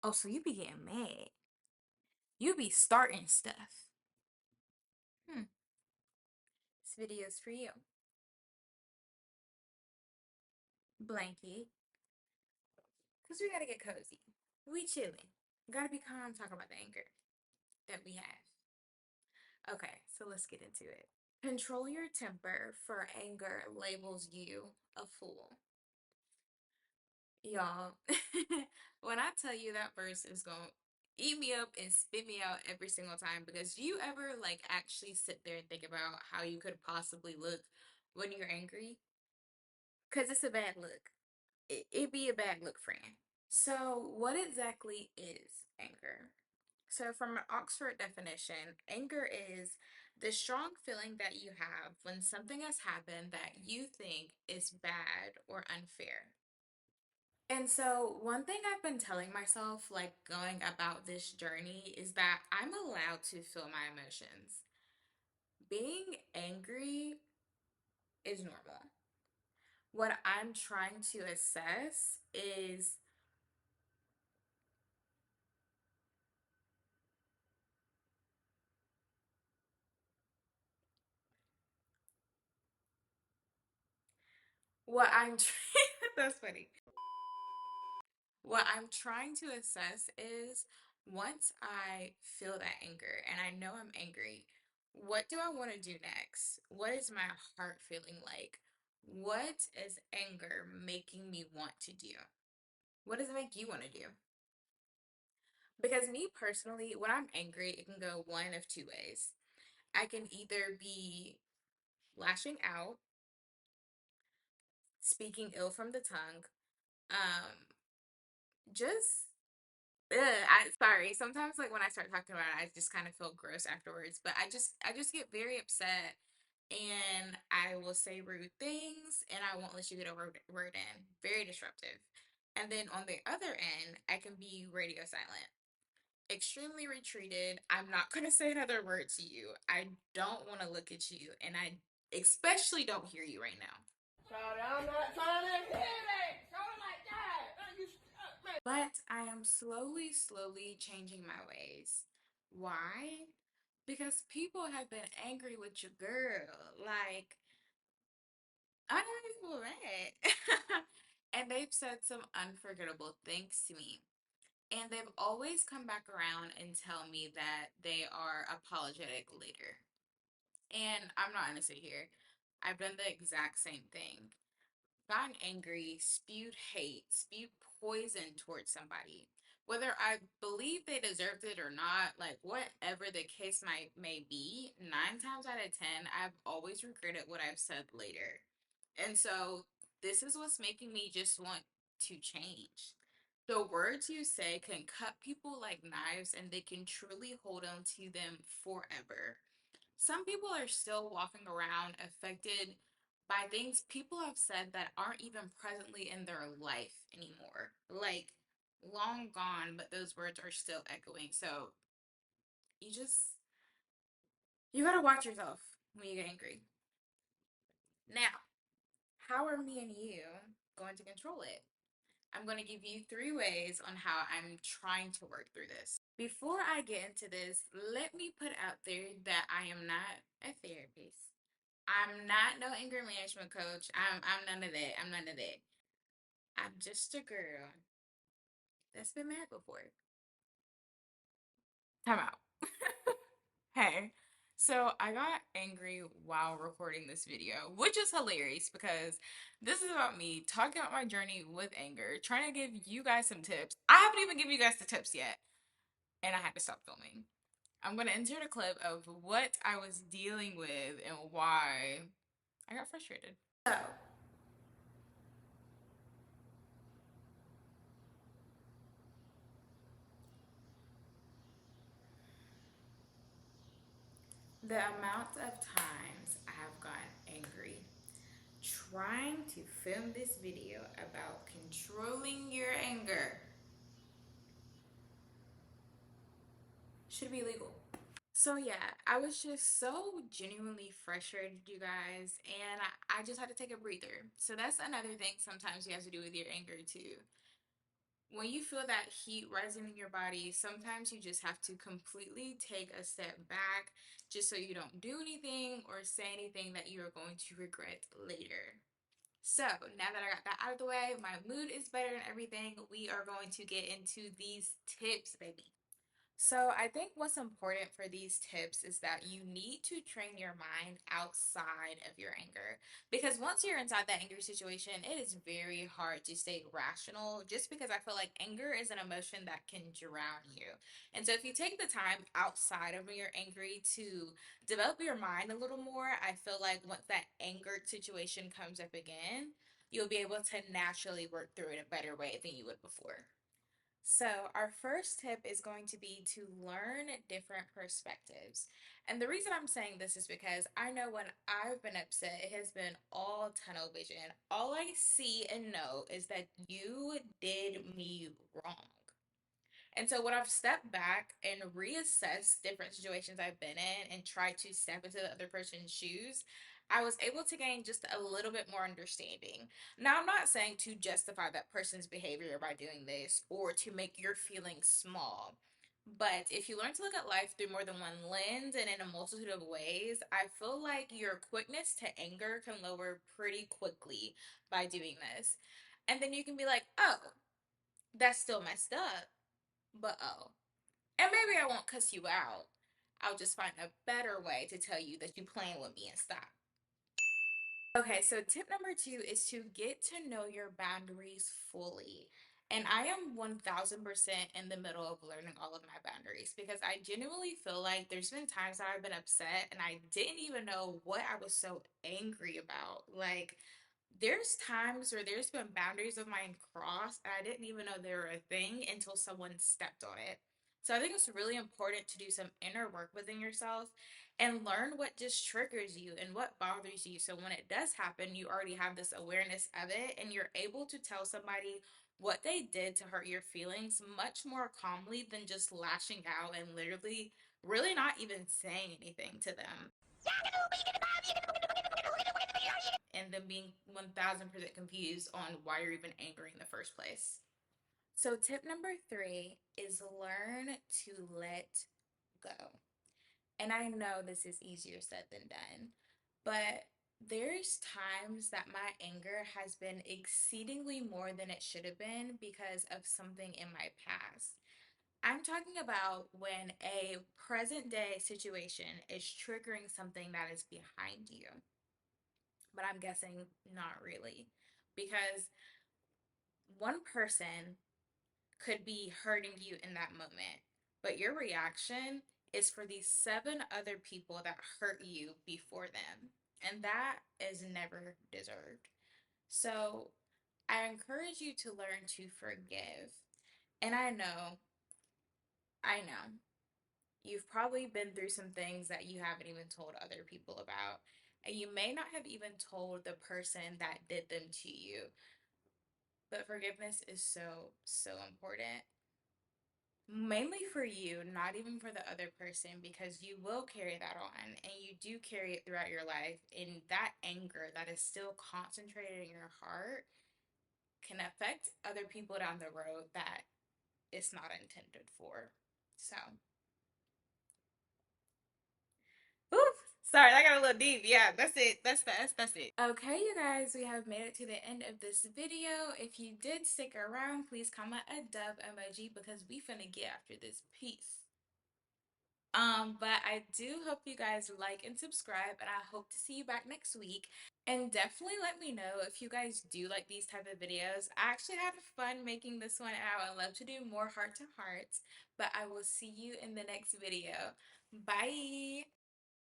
Oh, so you be getting mad. You be starting stuff. Hmm. This video's for you. Blanket. Because we gotta get cozy. We chilling. Gotta be calm talking about the anger that we have. Okay, so let's get into it. Control your temper, for anger labels you a fool. Y'all, when I tell you that verse is gonna eat me up and spit me out every single time, because do you ever like actually sit there and think about how you could possibly look when you're angry? Because it's a bad look. It'd be a bad look, friend. So, what exactly is anger? So, from an Oxford definition, anger is the strong feeling that you have when something has happened that you think is bad or unfair. And so, one thing I've been telling myself, like going about this journey, is that I'm allowed to feel my emotions. Being angry is normal. What I'm trying to assess is what I'm trying, that's funny. What I'm trying to assess is once I feel that anger and I know I'm angry, what do I want to do next? What is my heart feeling like? What is anger making me want to do? What does it make you want to do? Because me personally, when I'm angry, it can go one of two ways. I can either be lashing out, speaking ill from the tongue, um, just sorry. Sometimes like when I start talking about it, I just kind of feel gross afterwards. But I just get very upset and I will say rude things and I won't let you get a word in. Very disruptive. And then on the other end, I can be radio silent. Extremely retreated. I'm not gonna say another word to you. I don't want to look at you and I especially don't hear you right now. Sorry, I'm not trying to hit it. Something like that. But I am slowly changing my ways. Why? Because people have been angry with your girl. Like, I don't even mad. And they've said some unforgettable things to me. And they've always come back around and tell me that they are apologetic later. And I'm not gonna sit here. I've done the exact same thing. Gotten angry, spewed hate, spewed poison towards somebody. Whether I believe they deserved it or not, like whatever the case might may be, 9 times out of 10, I've always regretted what I've said later. And so this is what's making me just want to change. The words you say can cut people like knives and they can truly hold on to them forever. Some people are still walking around affected by things people have said that aren't even presently in their life anymore. Like long gone, but those words are still echoing. So you just, you gotta watch yourself when you get angry. Now, how are me and you going to control it? I'm going to give you 3 ways on how I'm trying to work through this. Before I get into this, let me put out there that I am not a therapist. I'm not no anger management coach. I'm none of that. I'm none of that. I'm just a girl that's been mad before. Time out. Hey. So I got angry while recording this video, which is hilarious because this is about me talking about my journey with anger, trying to give you guys some tips. I haven't even given you guys the tips yet, and I had to stop filming. I'm gonna insert a clip of what I was dealing with and why I got frustrated. So, the amount of times I have gotten angry trying to film this video about controlling your anger should be legal. So yeah, I was just so genuinely frustrated, you guys, and I just had to take a breather. So that's another thing sometimes you have to do with your anger too. when you feel that heat rising in your body, sometimes you just have to completely take a step back just so you don't do anything or say anything that you are going to regret later. So, now that I got that out of the way, my mood is better and everything, we are going to get into these tips, baby. So, I think what's important for these tips is that you need to train your mind outside of your anger. Because once you're inside that angry situation, it is very hard to stay rational just because I feel like anger is an emotion that can drown you. And so, if you take the time outside of when you're angry to develop your mind a little more, I feel like once that angered situation comes up again, you'll be able to naturally work through it a better way than you would before. So, our first tip is going to be to learn different perspectives. And the reason I'm saying this is because I know when I've been upset, it has been all tunnel vision. All I see and know is that you did me wrong. And so when I've stepped back and reassessed different situations I've been in and tried to step into the other person's shoes, I was able to gain just a little bit more understanding. Now, I'm not saying to justify that person's behavior by doing this or to make your feelings small. But if you learn to look at life through more than one lens and in a multitude of ways, I feel like your quickness to anger can lower pretty quickly by doing this. And then you can be like, oh, that's still messed up, but oh. And maybe I won't cuss you out. I'll just find a better way to tell you that you playing with me and stop. Okay, so tip number two is to get to know your boundaries fully. And I am 1000% in the middle of learning all of my boundaries because I genuinely feel like there's been times that I've been upset and I didn't even know what I was so angry about. Like, there's times where there's been boundaries of mine crossed and I didn't even know they were a thing until someone stepped on it. So I think it's really important to do some inner work within yourself and learn what just triggers you and what bothers you. So when it does happen, you already have this awareness of it and you're able to tell somebody what they did to hurt your feelings much more calmly than just lashing out and literally really not even saying anything to them and them being 1000% confused on why you're even angry in the first place. So, tip number three is learn to let go. And I know this is easier said than done, but there's times that my anger has been exceedingly more than it should have been because of something in my past. I'm talking about when a present day situation is triggering something that is behind you, but I'm guessing not really because one person could be hurting you in that moment, but your reaction is for these seven other people that hurt you before them. And that is never deserved. So I encourage you to learn to forgive. And I know, you've probably been through some things that you haven't even told other people about. And you may not have even told the person that did them to you. But forgiveness is so, so important. Mainly for you, not even for the other person, because you will carry that on and you do carry it throughout your life. And that anger that is still concentrated in your heart can affect other people down the road that it's not intended for. So, oof, sorry, I got a little deep. Yeah, that's it. That's it. Okay, you guys, we have made it to the end of this video. If you did stick around, please comment a dove emoji because we finna get after this piece. But I do hope you guys like and subscribe, and I hope to see you back next week. And definitely let me know if you guys do like these type of videos. I actually had fun making this one, and I would love to do more heart to hearts. But I will see you in the next video. Bye!